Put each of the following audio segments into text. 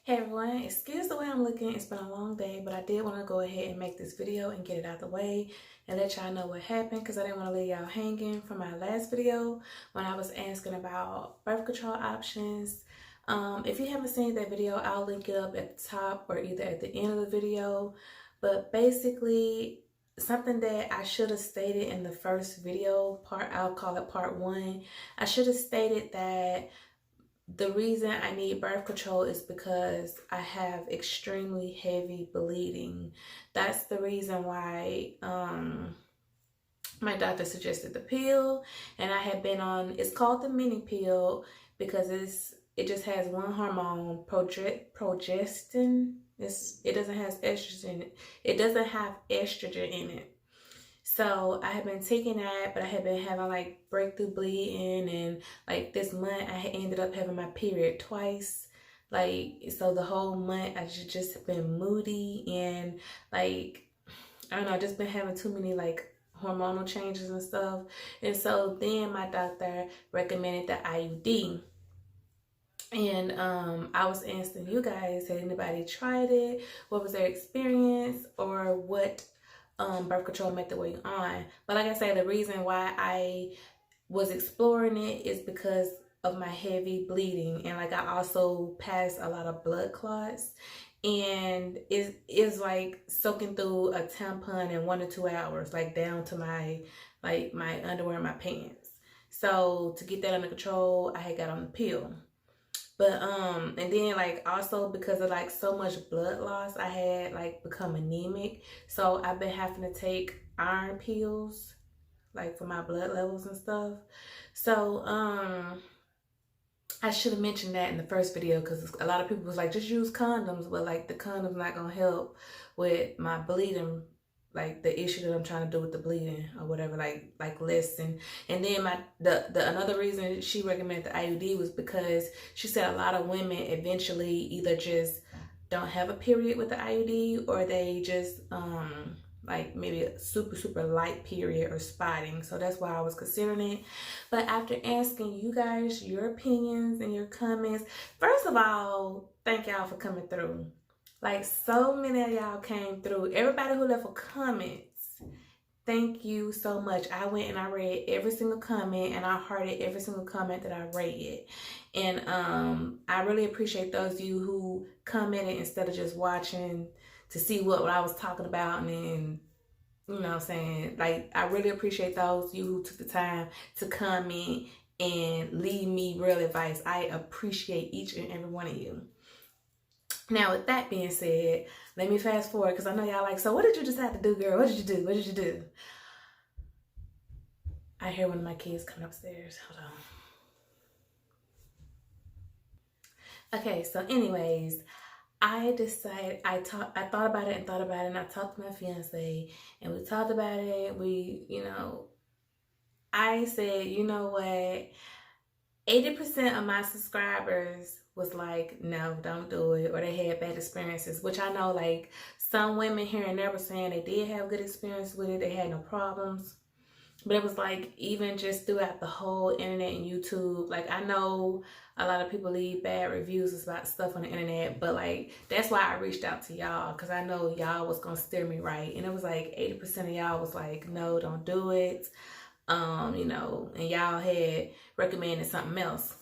Hey everyone, excuse the way I'm looking. It's been a long day, but I did want to go ahead and make this video and get it out the way and let y'all know what happened because I didn't want to leave y'all hanging from my last video when I was asking about birth control options. If you haven't seen that video, I'll link it up at the top or either at the end of the video. But basically, something that I should have stated in the first video part, I'll call it part one. I should have stated that the reason I need birth control is because I have extremely heavy bleeding. That's the reason why my doctor suggested the pill, and I had been on, it's called the mini pill because it just has one hormone, progestin. It doesn't have estrogen. It doesn't have estrogen in it. So I have been taking that, but I have been having like breakthrough bleeding, and like this month I had ended up having my period twice. Like, so the whole month I just been moody and like, I don't know, just been having too many like hormonal changes and stuff. And so then my doctor recommended the IUD. And I was asking you guys, had anybody tried it? What was their experience, or what birth control method were you on? But like I said, the reason why I was exploring it is because of my heavy bleeding, and like I also passed a lot of blood clots, and it's like soaking through a tampon in 1 to 2 hours, like down to my underwear and my pants. So to get that under control, I had got on the pill. But and then like also because of like so much blood loss, I had like become anemic. So I've been having to take iron pills like for my blood levels and stuff. So I should have mentioned that in the first video because a lot of people was like, just use condoms, but like the condoms not gonna help with my bleeding, like the issue that I'm trying to do with the bleeding or whatever, like listen. And then the another reason she recommended the IUD was because she said a lot of women eventually either just don't have a period with the IUD, or they just like maybe a super light period or spotting. So that's why I was considering it. But after asking you guys your opinions and your comments, first of all, thank y'all for coming through. Like, so many of y'all came through. Everybody who left a comments, thank you so much. I went and I read every single comment, and I hearted every single comment that I read. And I really appreciate those of you who commented instead of just watching to see what I was talking about, and then, you know what I'm saying? Like, I really appreciate those of you who took the time to comment and leave me real advice. I appreciate each and every one of you. Now, with that being said, let me fast forward because I know y'all like, so what did you decide to do, girl? What did you do? What did you do? I hear one of my kids coming upstairs. Hold on. Okay, so anyways, I decided, I thought about it and thought about it, and I talked to my fiance, and we talked about it. I said, you know what? 80% of my subscribers was like, no, don't do it, or they had bad experiences, which I know like some women here and there were saying they did have good experience with it, they had no problems. But it was like, even just throughout the whole internet and YouTube, like I know a lot of people leave bad reviews about stuff on the internet, but like that's why I reached out to y'all, because I know y'all was gonna steer me right. And it was like 80% of y'all was like, no, don't do it. You know, and y'all had recommended something else.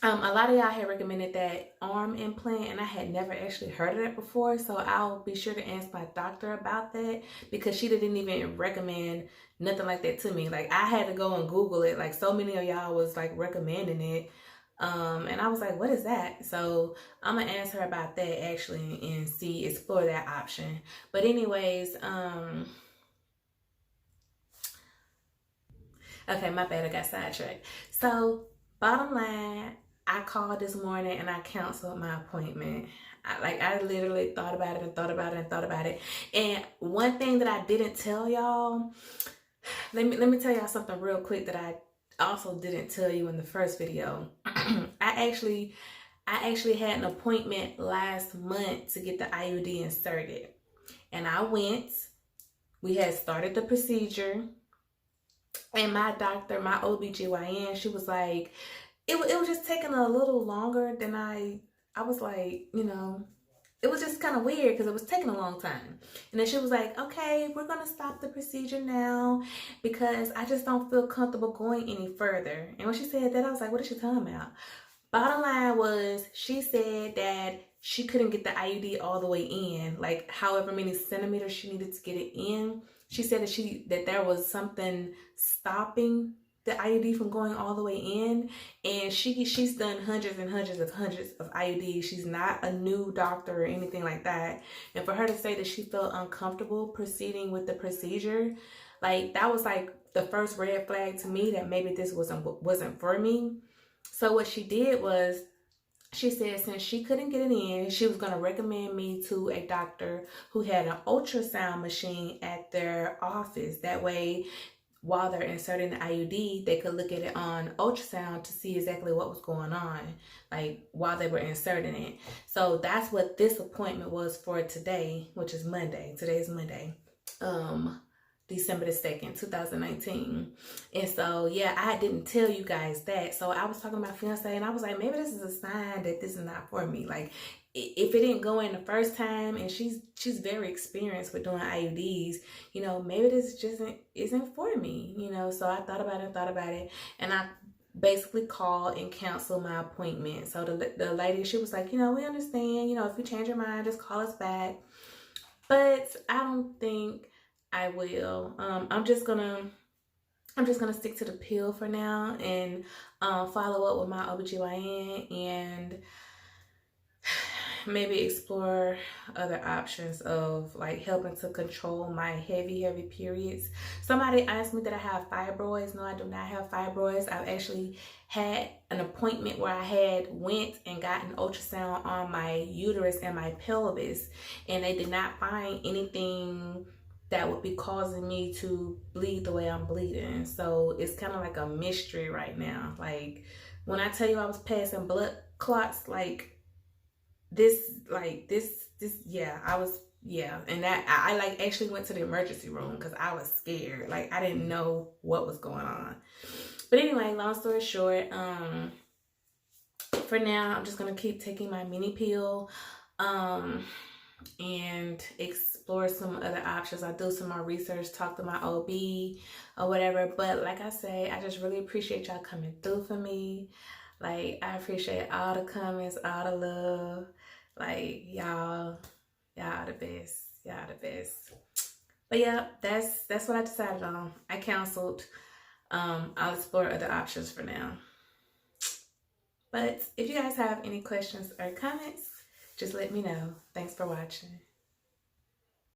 A lot of y'all had recommended that arm implant, and I had never actually heard of that before, so I'll be sure to ask my doctor about that, because she didn't even recommend nothing like that to me. Like, I had to go and Google it, like so many of y'all was like recommending it, and I was like, what is that? So I'm gonna ask her about that actually and explore that option. But anyways, okay, my bad, I got sidetracked. So bottom line, I called this morning and I canceled my appointment. I literally thought about it and thought about it and thought about it. And one thing that I didn't tell y'all, let me tell y'all something real quick that I also didn't tell you in the first video. I actually had an appointment last month to get the IUD inserted. And I went, we had started the procedure. And my doctor, my OBGYN, she was like, it was just taking a little longer than I I was like, you know, it was just kind of weird because it was taking a long time. And then she was like, okay, we're going to stop the procedure now because I just don't feel comfortable going any further. And when she said that, I was like, what is she talking about? Bottom line was, she said that she couldn't get the IUD all the way in, like however many centimeters she needed to get it in. She said that there was something stopping the IUD from going all the way in, and she's done hundreds of IUDs. She's not a new doctor or anything like that. And for her to say that she felt uncomfortable proceeding with the procedure, like that was like the first red flag to me that maybe this wasn't for me. So what she did was, she said since she couldn't get it in, she was going to recommend me to a doctor who had an ultrasound machine at their office. That way, while they're inserting the IUD, they could look at it on ultrasound to see exactly what was going on, like while they were inserting it. So that's what this appointment was for today, which is Monday. Today is Monday. December the 2nd, 2019. And so, yeah, I didn't tell you guys that. So I was talking to my fiance and I was like, maybe this is a sign that this is not for me. Like, if it didn't go in the first time, and she's very experienced with doing IUDs, you know, maybe this just isn't for me, you know. So I thought about it, and I basically called and canceled my appointment. So the lady, she was like, you know, we understand, you know, if you change your mind, just call us back. But I don't think I will. I'm just gonna stick to the pill for now and follow up with my OBGYN and maybe explore other options of like helping to control my heavy periods. Somebody asked me that I have fibroids. No, I do not have fibroids. I've actually had an appointment where I went and got an ultrasound on my uterus and my pelvis, and they did not find anything that would be causing me to bleed the way I'm bleeding. So it's kind of like a mystery right now. Like, when I tell you I was passing blood clots, and that I like actually went to the emergency room because I was scared. Like, I didn't know what was going on. But anyway, long story short, for now I'm just gonna keep taking my mini pill and explore some other options. I'll do some more research, talk to my OB or whatever. But like I say, I just really appreciate y'all coming through for me. Like, I appreciate all the comments, all the love. Like, y'all the best. Y'all the best. But yeah, that's what I decided on. I canceled. I'll explore other options for now. But if you guys have any questions or comments, just let me know. Thanks for watching.